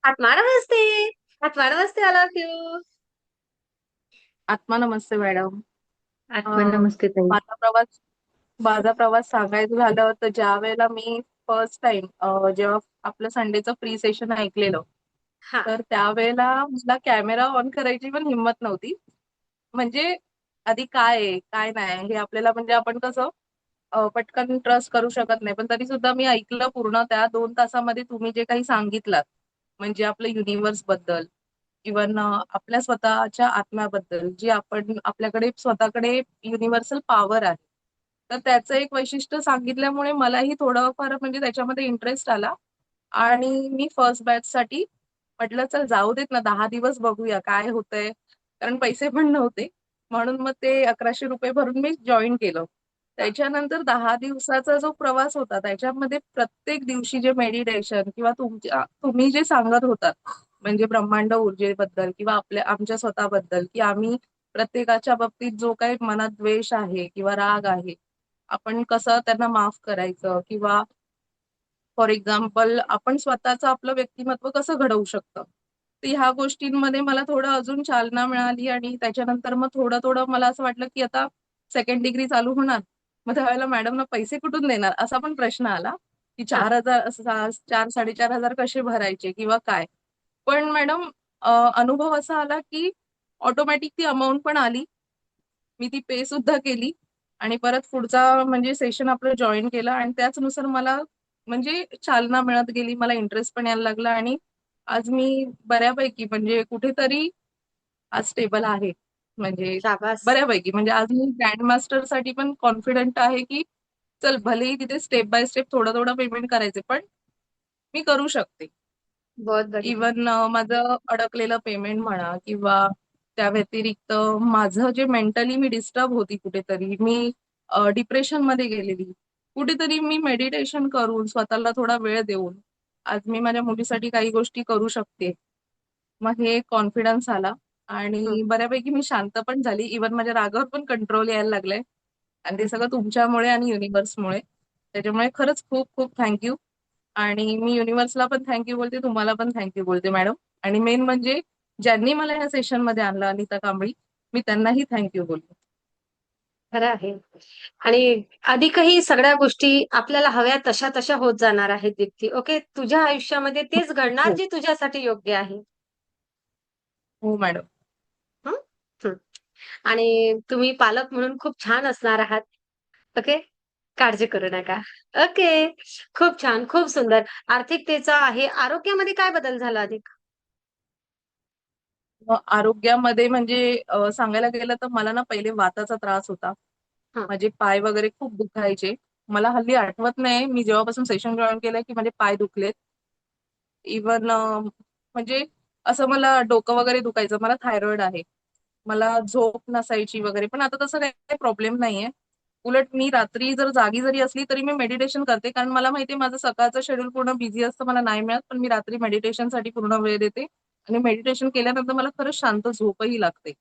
आत्मा नमस्ते. आत्मा नमस्ते. आला क्यू. आत्मा नमस्ते मॅडम. आत्मा अं, नमस्ते ताई. माझा प्रवास माझा प्रवास सांगायचं झालं तर ज्या वेळेला मी फर्स्ट टाइम जेव्हा आपलं संडेचं फ्री सेशन ऐकलेलं, हा. तर त्यावेळेला मला कॅमेरा ऑन करायची पण हिंमत नव्हती. म्हणजे आधी काय आहे काय नाही हे आपल्याला म्हणजे आपण कसं पटकन ट्रस्ट करू शकत नाही, पण तरी सुद्धा मी ऐकलं पूर्ण त्या 2 तासामध्ये तुम्ही जे काही सांगितलं, म्हणजे आपलं युनिव्हर्स बद्दल, इवन आपल्या स्वतःच्या आत्म्याबद्दल, जी आपण आपल्याकडे स्वतःकडे युनिव्हर्सल पॉवर आहे. तर त्याचं एक वैशिष्ट्य सांगितल्यामुळे मलाही थोडंफार म्हणजे त्याच्यामध्ये इंटरेस्ट आला आणि मी फर्स्ट बॅच साठी म्हटलं चल जाऊ देत ना, 10 दिवस बघूया काय होतंय. कारण पैसे पण नव्हते, म्हणून मग ते 1100 रुपये भरून मी जॉईन केलं. हा. त्याच्यानंतर 10 दिवसाचा जो प्रवास होता त्याच्यामध्ये प्रत्येक दिवशी जे मेडिटेशन किंवा तुम्ही जे सांगत होतात, म्हणजे ब्रह्मांड ऊर्जेबद्दल किंवा आमच्या स्वतःबद्दल, की आम्ही प्रत्येकाच्या बाबतीत जो काही मनात द्वेष आहे किंवा राग आहे, आपण कसं त्यांना माफ करायचं किंवा फॉर एक्झाम्पल आपण स्वतःचं आपलं व्यक्तिमत्व कसं घडवू शकतं. तर ह्या गोष्टींमध्ये मला थोडं अजून चालना मिळाली आणि त्याच्यानंतर मग थोडं थोडं मला असं वाटलं की आता सेकंड डिग्री चालू होणार. मग त्यावेळेला मॅडमना पैसे कुठून देणार असा पण प्रश्न आला, की हा. 4,000 चार 4,500 कसे भरायचे किंवा काय. पण मॅडम अनुभव असा आला की ऑटोमॅटिक ती अमाऊंट पण आली. मी ती पे सुद्धा केली आणि परत पुढचा म्हणजे सेशन आपलं जॉईन केलं आणि त्याचनुसार मला म्हणजे चालना मिळत गेली, मला इंटरेस्ट पण यायला लागला आणि आज मी बऱ्यापैकी म्हणजे कुठेतरी आज स्टेबल आहे. म्हणजे शाबास. बऱ्यापैकी म्हणजे आज मी ग्रँड मास्टर साठी पण कॉन्फिडंट आहे की चल भलेही तिथे स्टेप बाय स्टेप थोडं थोडं पेमेंट करायचे, पण मी करू शकते. बहुत बढिया. इवन माझं अडकलेलं पेमेंट म्हणा किंवा त्या व्यतिरिक्त माझं जे मेंटली मी डिस्टर्ब होती, कुठेतरी मी डिप्रेशन मध्ये गेलेली, कुठेतरी मी मेडिटेशन करून स्वतःला थोडा वेळ देऊन आज मी माझ्या मुलीसाठी काही गोष्टी करू शकते. मग हे कॉन्फिडन्स आला हं. आणि बऱ्यापैकी मी शांत पण झाली. इवन माझ्या रागावर पण कंट्रोल यायला लागलाय आणि ते सगळं तुमच्यामुळे आणि युनिव्हर्समुळे. त्याच्यामुळे खरंच खूप खूप थँक्यू. आणि मी युनिव्हर्सला पण थँक्यू बोलते, तुम्हाला पण थँक्यू बोलते मॅडम. आणि मेन म्हणजे ज्यांनी मला ह्या सेशन मध्ये आणलं, अनिता कांबळी, मी त्यांनाही थँक्यू बोलते. खरं आहे. आणि अधिकही सगळ्या गोष्टी आपल्याला हव्या तशा तशा होत जाणार आहेत दीप्ती. ओके, तुझ्या आयुष्यामध्ये तेच घडणार हो जे तुझ्यासाठी योग्य आहे. हो मॅडम. हं? हं. आणि तुम्ही पालक म्हणून खूप छान असणार आहात. ओके. काळजी करू नका. ओके. खूप छान, खूप सुंदर. आर्थिकतेचा आहे. आरोग्यामध्ये काय बदल झाला अधिक? मग आरोग्यामध्ये म्हणजे सांगायला गेलं तर मला ना पहिले वाताचा त्रास होता. हं. माझे पाय वगैरे खूप दुखायचे. मला हल्ली आठवत नाही मी जेव्हापासून सेशन जॉईन केलंय की माझे पाय दुखलेत. इवन म्हणजे असं मला डोकं वगैरे दुखायचं. मला थायरॉइड आहे. मला झोप नसायची वगैरे, पण आता तसं काही प्रॉब्लेम नाहीये. उलट मी रात्री जर जागी जरी असली तरी मी मेडिटेशन करते, कारण मला माहितीये माझं सकाळचं शेड्यूल पूर्ण बिझी असतं, मला नाही मिळत, पण मी रात्री मेडिटेशनसाठी पूर्ण वेळ देते आणि मेडिटेशन केल्यानंतर मला खरंच शांत झोपही लागते.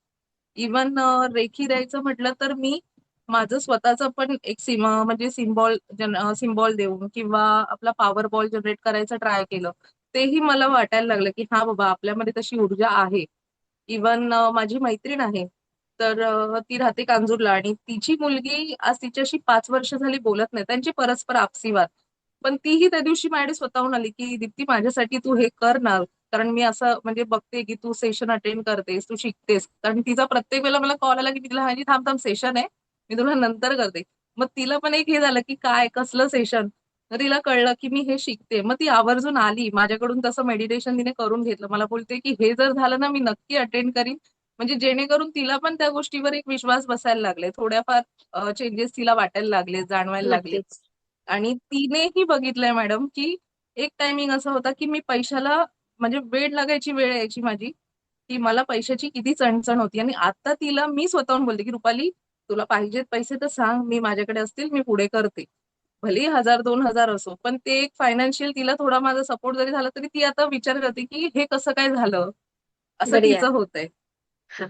इवन रेखी द्यायचं म्हटलं तर मी माझं स्वतःचं पण एक म्हणजे सिम्बॉल देऊन किंवा आपला पॉवर बॉल जनरेट करायचं ट्राय केलं. तेही मला वाटायला लागलं की हा बाबा आपल्यामध्ये तशी ऊर्जा आहे. इवन माझी मैत्रीण आहे, तर ती राहते कांजूरला आणि तिची मुलगी आज तिच्याशी 5 वर्ष झाली बोलत नाही, त्यांची परस्पर आपसी वाद. पण तीही त्या दिवशी माझ्याकडे स्वतःहून आली की दीप्ती माझ्यासाठी तू हे कर ना, कारण मी असं म्हणजे बघते की तू सेशन अटेंड करतेस, तू शिकतेस. कारण तिचा प्रत्येक वेळेला मला कॉल आला की तिला हाजी थांब थांब सेशन आहे, मी तुला नंतर करते. मग तिला पण एक हे झालं की काय कसलं सेशन. मग तिला कळलं की मी हे शिकते, मग ती आवर्जून आली माझ्याकडून, तसं मेडिटेशन तिने करून घेतलं. मला बोलते की हे जर झालं ना मी नक्की अटेंड करीन, म्हणजे जेणेकरून तिला पण त्या गोष्टीवर एक विश्वास बसायला लागले, थोड्याफार चेंजेस तिला वाटायला लागले, जाणवायला लागले. नक्कीच. आणि तिनेही बघितलंय मॅडम की एक टायमिंग असा होता की मी पैशाला म्हणजे वेळ लागायची, वेळ यायची माझी, की मला पैशाची किती चणचण होती. आणि आता तिला मी स्वतःहून बोलते की रुपाली, तुला पाहिजेत पैसे तर सांग, मी माझ्याकडे असतील मी पुढे करते. भले 1,000 2,000 असो, पण ते एक फायनान्शियल तिला थोडा माझा सपोर्ट जरी झाला तरी ती आता विचार करते की हे कसं काय झालं, असं बढिया. तिचं होतंय. हां.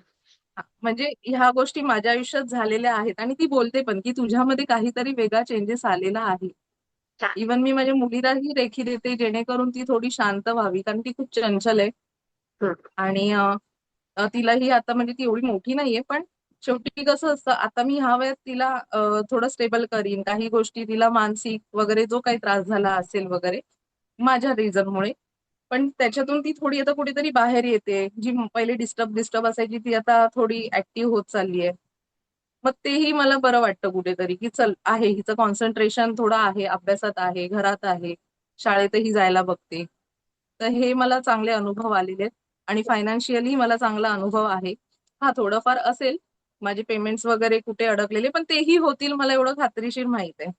म्हणजे ह्या गोष्टी माझ्या आयुष्यात झालेल्या आहेत आणि ती बोलते पण की तुझ्यामध्ये काहीतरी वेगळा चेंजेस आलेला आहे. छान. इव्हन मी माझ्या मुलीलाही रेखी देते जेणेकरून ती थोडी शांत व्हावी, कारण ती खूप चंचल आहे. हं. आणि तिलाही आता म्हणजे ती एवढी मोठी नाहीये, पण शेवटी कसं असतं, आता मी ह्या वयात तिला थोडं स्टेबल करीन. काही गोष्टी तिला मानसिक वगैरे जो काही त्रास झाला असेल वगैरे माझ्या रिझनमुळे, पण त्याच्यातून ती थोडी आता कुठेतरी बाहेर येते. जी पहिले डिस्टर्ब डिस्टर्ब असायची ती आता थोडी ऍक्टिव्ह होत चालली आहे. मग तेही मला बरं वाटतं कुठेतरी, की चल आहे हिचं कॉन्सन्ट्रेशन थोडं आहे, अभ्यासात आहे, घरात आहे, शाळेतही जायला बघते. तर हे मला चांगले अनुभव आलेले आहेत. आणि फायनान्शियली मला चांगला अनुभव आहे. हा थोडंफार असेल, माझे पेमेंट्स वगैरे कुठे अडकलेले, पण तेही होतील मला एवढं खात्रीशीर माहित आहे.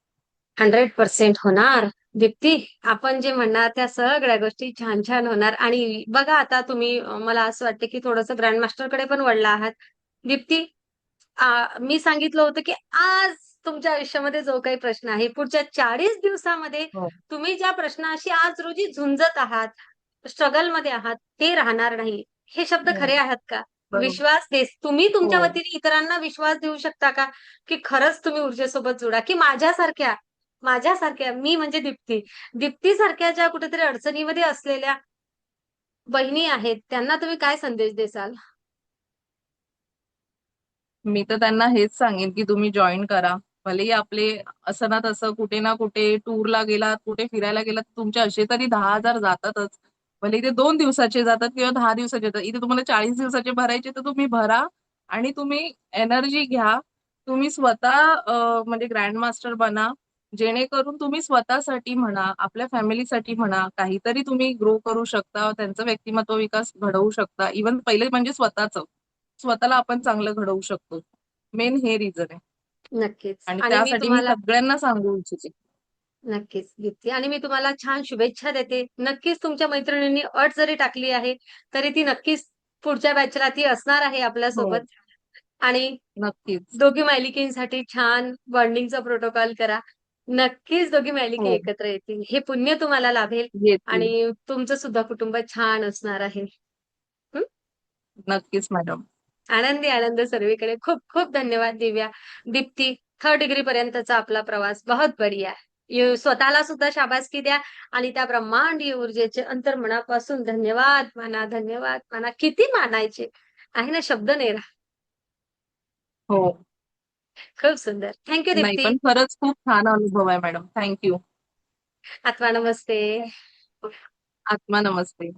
100% होणार. दीप्ती, आपण जे म्हणणार त्या सगळ्या गोष्टी छान छान होणार. आणि बघा आता तुम्ही मला असं वाटतं की थोडंसं ग्रँड मास्टरकडे पण वळला आहात. दीप्ती, मी सांगितलं होतं की आज तुमच्या आयुष्यामध्ये जो काही प्रश्न आहे, पुढच्या 40 दिवसामध्ये हो, तुम्ही ज्या प्रश्नाशी आज रोजी झुंजत आहात, स्ट्रगलमध्ये आहात, ते राहणार नाही. हे शब्द हो, खरे आहात का? बरोबर. विश्वास तुम्ही हो, तुमच्या वतीने इतरांना विश्वास देऊ शकता का? की खरंच तुम्ही ऊर्जेसोबत जुडा, की माझ्यासारख्या मी म्हणजे दीप्ती, दीप्तीसारख्या ज्या कुठेतरी अडचणीमध्ये असलेल्या बहिणी आहेत, त्यांना तुम्ही काय संदेश देसाल? मी तर त्यांना हेच सांगेन की तुम्ही जॉईन करा. भलेही आपले असं ना तसं कुठे ना कुठे टूरला गेलात, कुठे फिरायला गेलात, तुमचे असे तरी 10,000 जातातच. भले ते 2 दिवसाचे जातात किंवा 10 दिवसाचे जातात. इथे तुम्हाला 40 दिवसाचे भरायचे, तर तुम्ही भरा आणि तुम्ही एनर्जी घ्या. तुम्ही स्वतः म्हणजे ग्रँड मास्टर बना, जेणेकरून तुम्ही स्वतःसाठी म्हणा, आपल्या फॅमिलीसाठी म्हणा, काहीतरी तुम्ही ग्रो करू शकता, त्यांचं व्यक्तिमत्व विकास घडवू शकता. इव्हन पहिले म्हणजे स्वतःला आपण चांगलं घडवू शकतो. मेन हे रिझन आहे. नक्कीच. आणि आणि मी त्यासाठी मी तुम्हाला सगळ्यांना सांगू इच्छिते. नक्कीच, दीप्ती. आणि मी तुम्हाला छान शुभेच्छा देते. नक्कीच तुमच्या मैत्रिणींनी अट जरी टाकली आहे, तरी ती नक्कीच पुढच्या बॅचला ती असणार आहे हो, आपल्यासोबत. आणि नक्कीच. दोघी मायलिकींसाठी छान बॉन्डिंगचा प्रोटोकॉल करा. नक्कीच दोघी मायलिकी हो, एकत्र येतील. हे पुण्य तुम्हाला लाभेल येतील. आणि तुमचं सुद्धा कुटुंब छान असणार आहे. हं? नक्कीच मॅडम. आनंदी आनंद सर्वीकडे. खूप खूप धन्यवाद दिव्या. दीप्ती, 3rd डिग्री पर्यंतचा आपला प्रवास बहुत बढिया. स्वतःला सुद्धा शाबासकी द्या आणि त्या ब्रह्मांडीय ऊर्जेचे अंतर्मनापासून धन्यवाद म्हणा. किती मानायचे? आहे ना, शब्द नाही राहत. हो. खूप सुंदर. थँक यू नाही, दीप्ती. पण खरंच खूप छान अनुभव आहे मॅडम. Thank you. आत्मा नमस्ते. आत्मा नमस्ते.